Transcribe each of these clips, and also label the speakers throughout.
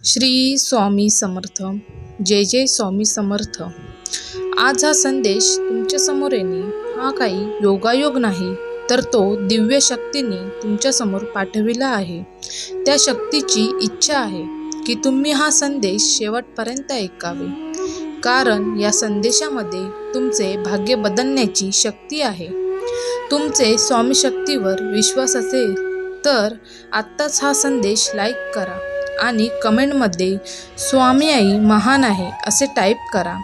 Speaker 1: श्री स्वामी समर्थ. जय जय स्वामी समर्थ. आज हा संदेश तुमच्यासमोर येणे हा काही योगायोग नाही, तर तो दिव्य शक्तीने तुमच्यासमोर पाठविला आहे. त्या शक्तीची इच्छा आहे की तुम्ही हा संदेश शेवटपर्यंत ऐकावे, कारण या संदेशामध्ये तुमचे भाग्य बदलण्याची शक्ती आहे. तुमचे स्वामी शक्तीवर विश्वास असेल तर आत्ताच हा संदेश लाईक करा आणि कमेंटमध्ये स्वामी आई महान आहे असे टाईप करा.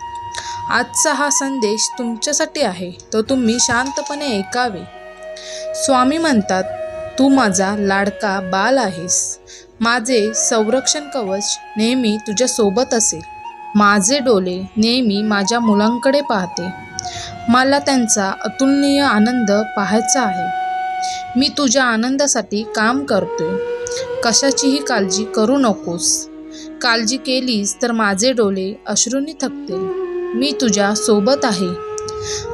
Speaker 1: आजचा हा संदेश तुमच्यासाठी आहे, तो तुम्ही शांतपणे ऐकावे. स्वामी म्हणतात, तू माझा लाडका बाल आहेस. माझे संरक्षण कवच नेहमी तुझ्या सोबत असेल. माझे डोळे नेहमी माझ्या मुलांकडे पाहते. मला त्यांचा अतुलनीय आनंद पाहायचा आहे. मी तुझ्या आनंदासाठी काम करतोय. कशाचीही काळजी करू नकोस. काळजी केलीस तर माझे डोळे अश्रूंनी थकतील. मी तुझ्या सोबत आहे.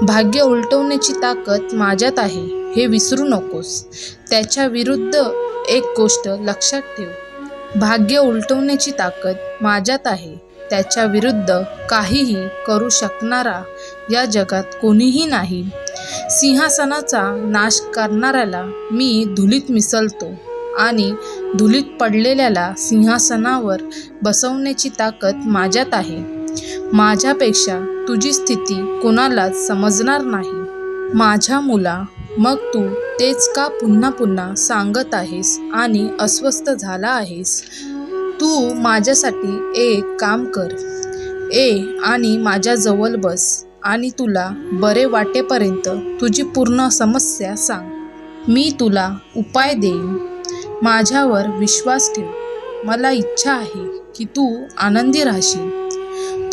Speaker 1: भाग्य उलटवण्याची ताकद माझ्यात आहे हे विसरू नकोस. त्याच्या विरुद्ध एक गोष्ट लक्षात ठेव. भाग्य उलटवण्याची ताकद माझ्यात आहे. त्याच्या विरुद्ध काहीही करू शकणारा या जगात कोणीही नाही. सिंहासनाचा नाश करणाऱ्याला मी धुलीत मिसळतो आणि धुलीत पडलेल्याला सिंहासनावर बसवण्याची ताकद माझ्यात आहे. माझ्यापेक्षा तुझी स्थिती कोणालाच समजणार नाही. माझ्या मुला, मग तू तेच का पुन्हा पुन्हा सांगत आहेस आणि अस्वस्थ झाला आहेस? तू माझ्यासाठी एक काम कर. आणि माझ्या जवळ बस आणि तुला बरे वाटेपर्यंत तुझी पूर्ण समस्या सांग. मी तुला उपाय देईन. माझ्यावर विश्वास ठेव. मला इच्छा आहे की तू आनंदी राहशील.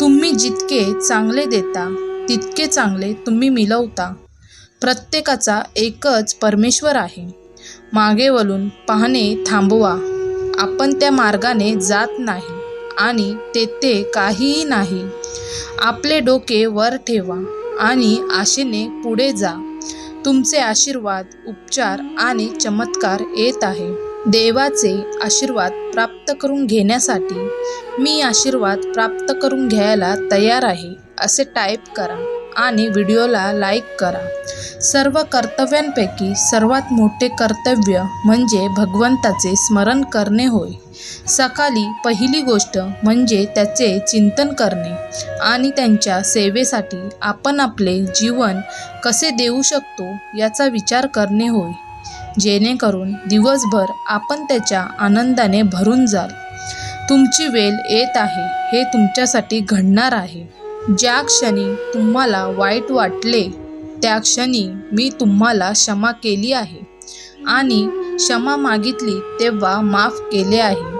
Speaker 1: तुम्ही जितके चांगले देता तितके चांगले तुम्ही मिळवता. प्रत्येकाचा एकच परमेश्वर आहे. मागे वळून पाहणे थांबवा. आपण त्या मार्गाने जात नाही आणि तेथे काहीही नाही. आपले डोके वर ठेवा आणि आशेने पुढे जा. तुमचे आशीर्वाद, उपचार आणि चमत्कार येत आहे. देवाचे आशीर्वाद प्राप्त करून घेण्यासाठी मी आशीर्वाद प्राप्त करून घ्यायला तयार आहे असे टाईप करा आणि व्हिडिओला लाईक करा. सर्व कर्तव्यांपैकी सर्वात मोठे कर्तव्य म्हणजे भगवंताचे स्मरण करणे होय. सकाळी पहिली गोष्ट म्हणजे त्याचे चिंतन करणे आणि त्यांच्या सेवेसाठी आपण आपले जीवन कसे देऊ शकतो याचा विचार करणे होय, जेणेकरून दिवसभर आपण त्याच्या आनंदाने भरून जाल. तुमची वेळ येत आहे. हे तुमच्यासाठी घडणार आहे. ज्या क्षणी तुम्हाला वाईट वाटले त्या क्षणी मी तुम्हाला क्षमा केली आहे आणि क्षमा मागितली तेव्हा माफ केले आहे.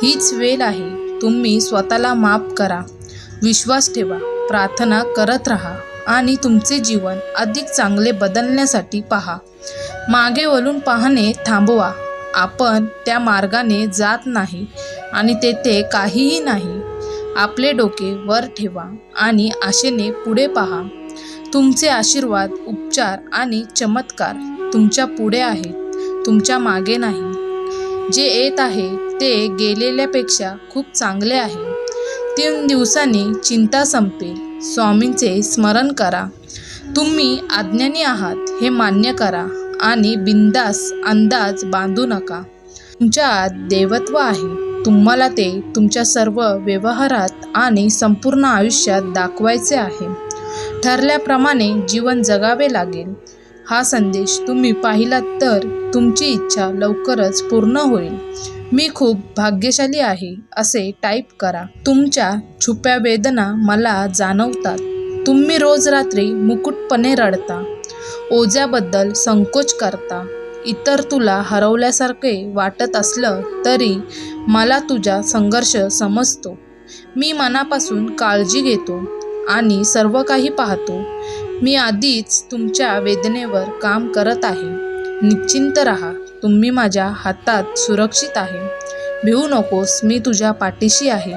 Speaker 1: हीच वेळ आहे. तुम्ही स्वतःला माफ करा. विश्वास ठेवा, प्रार्थना करत राहा आणि तुमचे जीवन अधिक चांगले बदलण्यासाठी पहा. मागे वळून पाहणे थांबवा. आपण त्या मार्गाने जात नाही आणि तेथे काहीही नाही. आपले डोके वर ठेवा आणि आशेने पुढे पहा. तुमचे आशीर्वाद, उपचार आणि चमत्कार तुमच्या पुढे आहेत, तुमच्या मागे नाही. जे येत आहे ते गेलेल्यापेक्षा खूप चांगले आहे. 3 दिवसांनी चिंता संपेल. स्वामींचे स्मरण करा. तुम्ही अज्ञानी आहात हे मान्य करा आणि बिंदास अंदाज बांधू नका. तुमच्या आत देवत्व आहे. तुम्हाला ते तुमच्या सर्व व्यवहारात आणि संपूर्ण आयुष्यात दाखवायचे आहे. ठरल्याप्रमाणे जीवन जगावे लागेल. हा संदेश तुम्ही पाहिलात तर तुमची इच्छा लवकरच पूर्ण होईल. मी खूप भाग्यशाली आहे असे टाईप करा. तुमच्या छुप्या वेदना मला जाणवतात. तुम्ही रोज रात्री मुकुटपणे रडता. ओझ्याबद्दल संकोच करता. इतर तुला हरवल्यासारखे वाटत असलं तरी मला तुझा संघर्ष समजतो. मी मनापासून काळजी घेतो आणि सर्व काही पाहतो. मी आधीच तुमच्या वेदनेवर काम करत आहे. निश्चिंत राहा. तुम्ही माझ्या हातात सुरक्षित आहे. भिवू नकोस. मी तुझ्या पाठीशी आहे.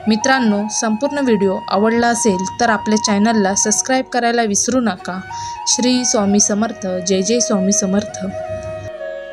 Speaker 1: मित्रांनो, संपूर्ण व्हिडिओ आवडला असेल तर आपल्या चॅनलला सबस्क्राईब करायला विसरू नका. श्री स्वामी समर्थ. जय जय स्वामी समर्थ.